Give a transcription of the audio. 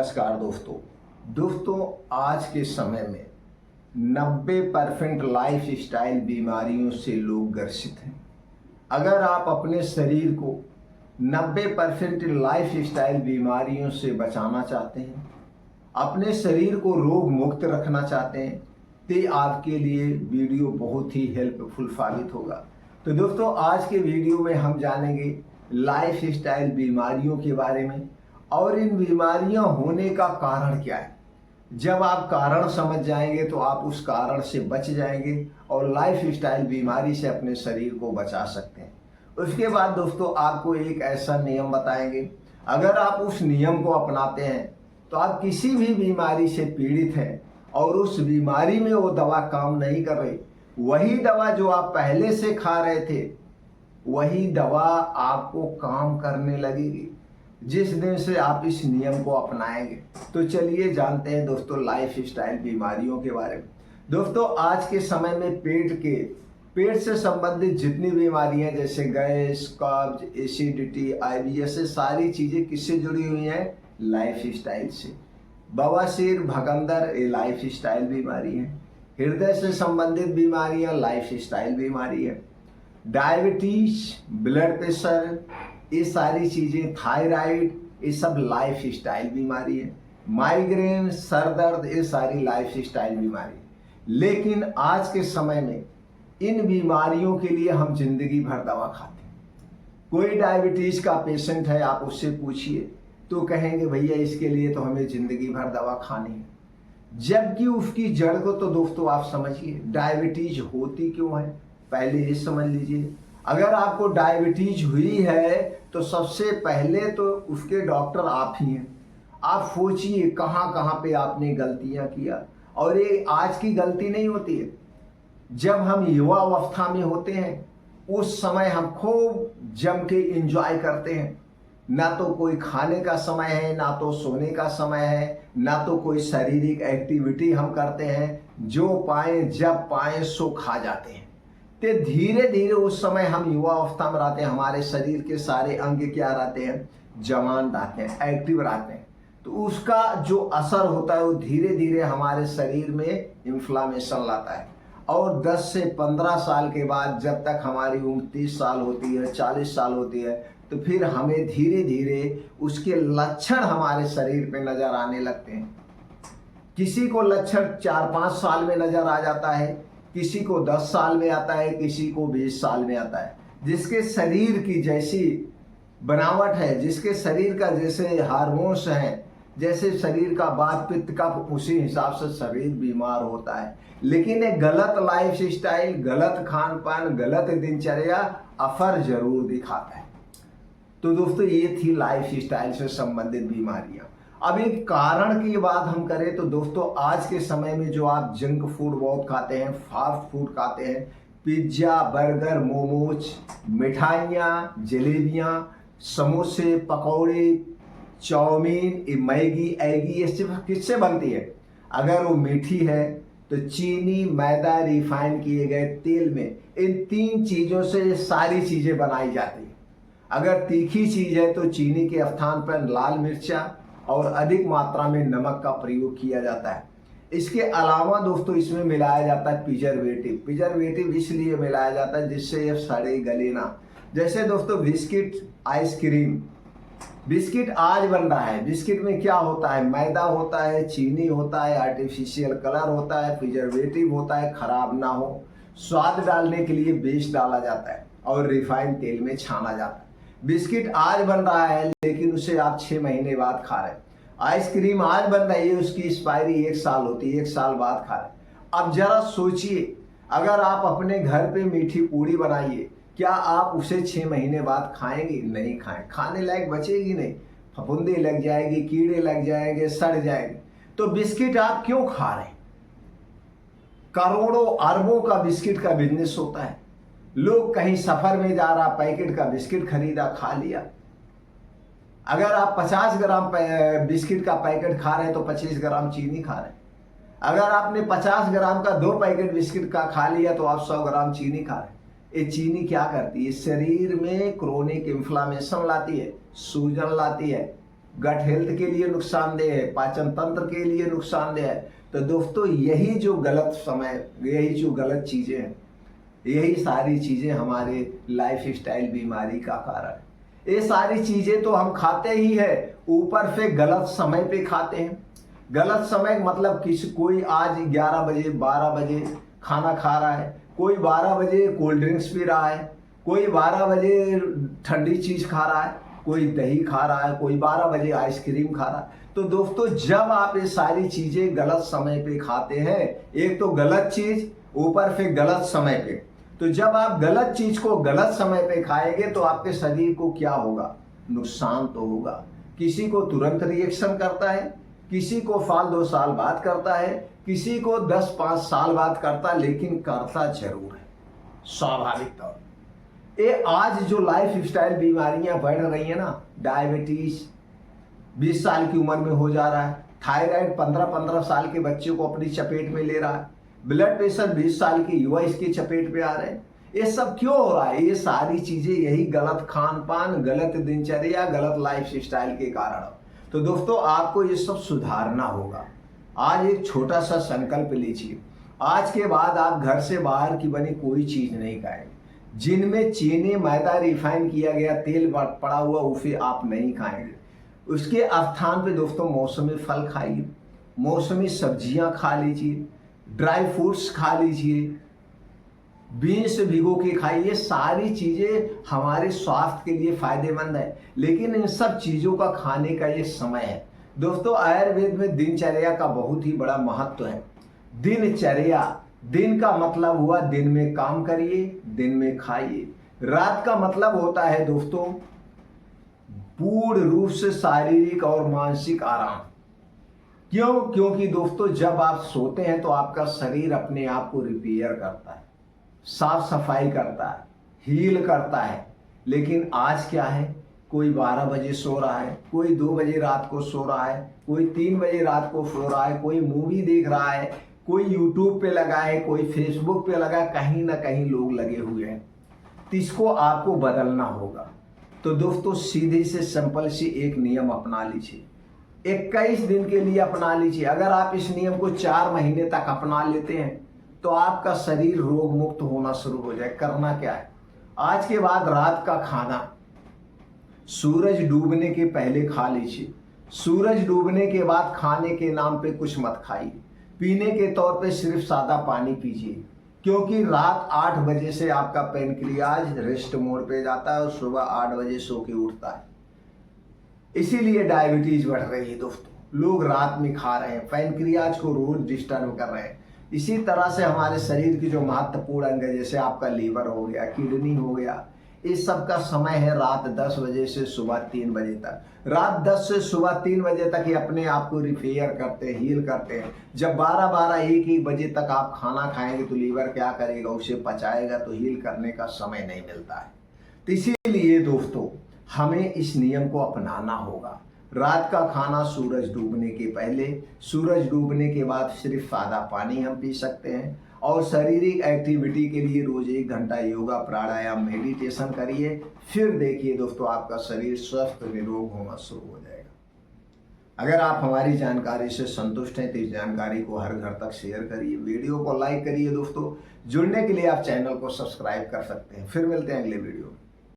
नमस्कार दोस्तों आज के समय में 90% लाइफ स्टाइल बीमारियों से लोग ग्रसित हैं। अगर आप अपने शरीर को 90% लाइफ स्टाइल बीमारियों से बचाना चाहते हैं, अपने शरीर को रोग मुक्त रखना चाहते हैं, तो आपके लिए वीडियो बहुत ही हेल्पफुल साबित होगा। तो दोस्तों आज के वीडियो में हम जानेंगे लाइफ स्टाइल बीमारियों के बारे में और इन बीमारियां होने का कारण क्या है। जब आप कारण समझ जाएंगे तो आप उस कारण से बच जाएंगे और लाइफ स्टाइल बीमारी से अपने शरीर को बचा सकते हैं। उसके बाद दोस्तों आपको एक ऐसा नियम बताएंगे, अगर आप उस नियम को अपनाते हैं तो आप किसी भी बीमारी से पीड़ित हैं और उस बीमारी में वो दवा काम नहीं कर रही, वही दवा जो आप पहले से खा रहे थे वही दवा आपको काम करने लगेगी जिस दिन से आप इस नियम को अपनाएंगे। तो चलिए जानते हैं दोस्तों लाइफ स्टाइल बीमारियों के बारे में। दोस्तों आज के समय में पेट से संबंधित जितनी बीमारियां जैसे गैस, कब्ज, एसिडिटी, IBS, ये सारी चीजें किससे जुड़ी हुई हैं? लाइफ स्टाइल से। बवासीर, भगंदर, ये लाइफ स्टाइल बीमारी है। हृदय से संबंधित बीमारियां लाइफ स्टाइल बीमारी है। डायबिटीज, ब्लड प्रेशर, ये सारी चीजें, थायराइड, ये सब लाइफ स्टाइल बीमारी है। माइग्रेन, सर दर्द, ये सारी लाइफ स्टाइल बीमारी है। लेकिन आज के समय में इन बीमारियों के लिए हम जिंदगी भर दवा खाते हैं। कोई डायबिटीज का पेशेंट है, आप उससे पूछिए तो कहेंगे भैया इसके लिए तो हमें जिंदगी भर दवा खानी है, जबकि उसकी जड़ को तो दोस्तों आप समझिए डायबिटीज होती क्यों है, पहले ये समझ लीजिए। अगर आपको डायबिटीज हुई है तो सबसे पहले तो उसके डॉक्टर आप ही हैं। आप सोचिए कहाँ कहाँ पे आपने गलतियां किया, और ये आज की गलती नहीं होती है। जब हम युवा अवस्था में होते हैं उस समय हम खूब जम के एंजॉय करते हैं। ना तो कोई खाने का समय है, ना तो सोने का समय है, ना तो कोई शारीरिक एक्टिविटी हम करते हैं। जो पाए जब पाए सो खा जाते हैं। तो धीरे धीरे उस समय हम युवा अवस्था में रहते हैं, हमारे शरीर के सारे अंग क्या रहते हैं? जवान रहते हैं, एक्टिव रहते हैं। तो उसका जो असर होता है वो धीरे धीरे हमारे शरीर में इन्फ्लामेशन लाता है। और 10 से 15 साल के बाद जब तक हमारी उम्र 30 साल होती है, 40 साल होती है, तो फिर हमें धीरे धीरे उसके लक्षण हमारे शरीर पे नजर आने लगते हैं। किसी को लक्षण 4-5 साल में नजर आ जाता है, किसी को 10 साल में आता है, किसी को 20 साल में आता है। जिसके शरीर की जैसी बनावट है, जिसके शरीर का जैसे हार्मोन्स हैं, जैसे शरीर का वात पित्त का, उसी हिसाब से शरीर बीमार होता है। लेकिन एक गलत लाइफ स्टाइल, गलत खान पान, गलत दिनचर्या असर जरूर दिखाता है। तो दोस्तों ये थी लाइफ स्टाइल से संबंधित बीमारियां। अब एक कारण की बात हम करें तो दोस्तों आज के समय में जो आप जंक फूड बहुत खाते हैं, फास्ट फूड खाते हैं, पिज्जा, बर्गर, मोमोज, मिठाइयाँ, जलेबियाँ, समोसे, पकौड़े, चाउमीन, मैगी, एगी, ये सिर्फ किससे बनती है? अगर वो मीठी है तो चीनी, मैदा, रिफाइन किए गए तेल में, इन 3 चीज़ों से ये सारी चीज़ें बनाई जाती है। अगर तीखी चीज़ है तो चीनी के स्थान पर लाल मिर्चा और अधिक मात्रा में नमक का प्रयोग किया जाता है। इसके अलावा दोस्तों इसमें मिलाया जाता है प्रिजर्वेटिव इसलिए मिलाया जाता है जिससे ये सड़े गले ना। जैसे दोस्तों बिस्किट, आइसक्रीम, बिस्किट आज बन रहा है, बिस्किट में क्या होता है? मैदा होता है, चीनी होता है, आर्टिफिशियल कलर होता है, प्रिजर्वेटिव होता है, खराब ना हो, स्वाद डालने के लिए बेस डाला जाता है और रिफाइंड तेल में छाना जाता है। बिस्किट आज बन रहा है लेकिन उसे आप 6 महीने बाद खा रहे हैं। आइसक्रीम आज बन रही है, उसकी एक्सपायरी 1 साल होती है, 1 साल बाद खा रहे हैं। अब जरा सोचिए, अगर आप अपने घर पे मीठी पूड़ी बनाइए, क्या आप उसे 6 महीने बाद खाएंगे? नहीं खाएं, खाने लायक बचेगी नहीं, फफूंदी लग जाएगी, कीड़े लग जाएंगे, सड़ जाएंगे। तो बिस्किट आप क्यों खा रहे हैं? करोड़ों अरबों का बिस्किट का बिजनेस होता है। लोग कहीं सफर में जा रहा, पैकेट का बिस्किट खरीदा, खा लिया। अगर आप 50 ग्राम बिस्किट का पैकेट खा रहे हैं तो 25 ग्राम चीनी खा रहे हैं। अगर आपने 50 ग्राम का 2 पैकेट बिस्किट का खा लिया तो आप 100 ग्राम चीनी खा रहे हैं। ये चीनी क्या करती है? शरीर में क्रोनिक इन्फ्लामेशन लाती है, सूजन लाती है, गट हेल्थ के लिए नुकसानदेह है, पाचन तंत्र के लिए नुकसानदेह है। तो दोस्तों यही जो गलत समय, यही जो गलत चीज़ें हैं, यही सारी चीज़ें हमारे लाइफ स्टाइल बीमारी का कारण है। ये सारी चीज़ें तो हम खाते ही है, ऊपर से गलत समय पे खाते हैं। गलत समय मतलब कोई आज 11 बजे 12 बजे खाना खा रहा है, कोई 12 बजे कोल्ड ड्रिंक्स पी रहा है, कोई 12 बजे ठंडी चीज़ खा रहा है, कोई दही खा रहा है, कोई 12 बजे आइसक्रीम खा रहा है। तो दोस्तों जब आप ये सारी चीज़ें गलत समय पे खाते हैं, एक तो गलत चीज़ ऊपर से गलत समय पे, तो जब आप गलत चीज़ को गलत समय पे खाएंगे तो आपके शरीर को क्या होगा? नुकसान तो होगा। किसी को तुरंत रिएक्शन करता है, किसी को साल 2 साल बाद करता है, किसी को 10-5 साल बाद करता है, लेकिन करता जरूर है स्वाभाविक तौर। ये आज जो लाइफ स्टाइल बीमारियां बढ़ रही है ना, डायबिटीज 20 साल की उम्र में हो जा रहा है, थायराइड 15-15 साल के बच्चों को अपनी चपेट में ले रहा है, ब्लड प्रेशर 20 साल के युवा इसकी चपेट में आ रहे हैं। ये सब क्यों हो रहा है? ये सारी चीजें यही गलत खान पान, गलत दिनचर्या, गलत लाइफ स्टाइल के कारण। तो दोस्तों आपको ये सब सुधारना होगा। आज एक छोटा सा संकल्प लीजिए, आज के बाद आप घर से बाहर की बनी कोई चीज नहीं खाएंगे। जिनमें चीनी, मैदा, रिफाइन किया गया तेल पड़ा हुआ उसे आप नहीं खाएंगे। उसके स्थान पे दोस्तों मौसमी फल खाइए, मौसमी सब्जियां खा लीजिए, ड्राई फ्रूट्स खा लीजिए, बीन्स भिगो के खाइए। सारी चीजें हमारे स्वास्थ्य के लिए फायदेमंद है, लेकिन इन सब चीजों का खाने का ये समय है। दोस्तों आयुर्वेद में दिनचर्या का बहुत ही बड़ा महत्व है। दिनचर्या, दिन का मतलब हुआ दिन में काम करिए, दिन में खाइए। रात का मतलब होता है दोस्तों पूर्ण रूप से शारीरिक और मानसिक आराम। क्यों? क्योंकि दोस्तों जब आप सोते हैं तो आपका शरीर अपने आप को रिपेयर करता है, साफ सफाई करता है, हील करता है। लेकिन आज क्या है, कोई 12 बजे सो रहा है, कोई 2 बजे रात को सो रहा है, कोई 3 बजे रात को सो रहा है, कोई मूवी देख रहा है, कोई यूट्यूब पे लगा है, कोई फेसबुक पे लगा, कहीं ना कहीं लोग लगे हुए हैं। तो इसको आपको बदलना होगा। तो दोस्तों सीधी से सिंपल सी एक नियम अपना लीजिए, 21 दिन के लिए अपना लीजिए। अगर आप इस नियम को 4 महीने तक अपना लेते हैं तो आपका शरीर रोग मुक्त होना शुरू हो जाए। करना क्या है, आज के बाद रात का खाना सूरज डूबने के पहले खा लीजिए। सूरज डूबने के बाद खाने के नाम पे कुछ मत खाइए। पीने के तौर पे सिर्फ सादा पानी पीजिए, क्योंकि रात 8 बजे से आपका पेनक्रियाज रेस्ट मोड पे जाता है और सुबह 8 बजे सो के उठता है। इसीलिए डायबिटीज बढ़ रही है दोस्तों। लोग रात में खा रहे हैं, पेनक्रियाज को रोज डिस्टर्ब कर रहे हैं। इसी तरह से हमारे शरीर की जो महत्वपूर्ण अंग है, जैसे आपका लीवर हो गया, किडनी हो गया, इस सब का समय है रात 10 बजे से सुबह 3 बजे तक। रात 10 से सुबह 3 बजे तक ये अपने आप को रिपेयर करते हैं, हील करते हैं। जब 12-12, 1-1 बजे तक आप खाना खाएंगे तो लीवर क्या करेगा, उसे पचाएगा, तो हील करने का समय नहीं मिलता है। तो इसीलिए दोस्तों हमें इस नियम को अपनाना होगा। रात का खाना सूरज डूबने के पहले, सूरज डूबने के बाद सिर्फ सादा पानी हम पी सकते हैं। और शारीरिक एक्टिविटी के लिए रोज 1 घंटा योगा, प्राणायाम, मेडिटेशन करिए। फिर देखिए दोस्तों आपका शरीर स्वस्थ निरोग होना शुरू हो जाएगा। अगर आप हमारी जानकारी से संतुष्ट हैं तो इस जानकारी को हर घर तक शेयर करिए, वीडियो को लाइक करिए। दोस्तों जुड़ने के लिए आप चैनल को सब्सक्राइब कर सकते हैं। फिर मिलते हैं अगले वीडियो में।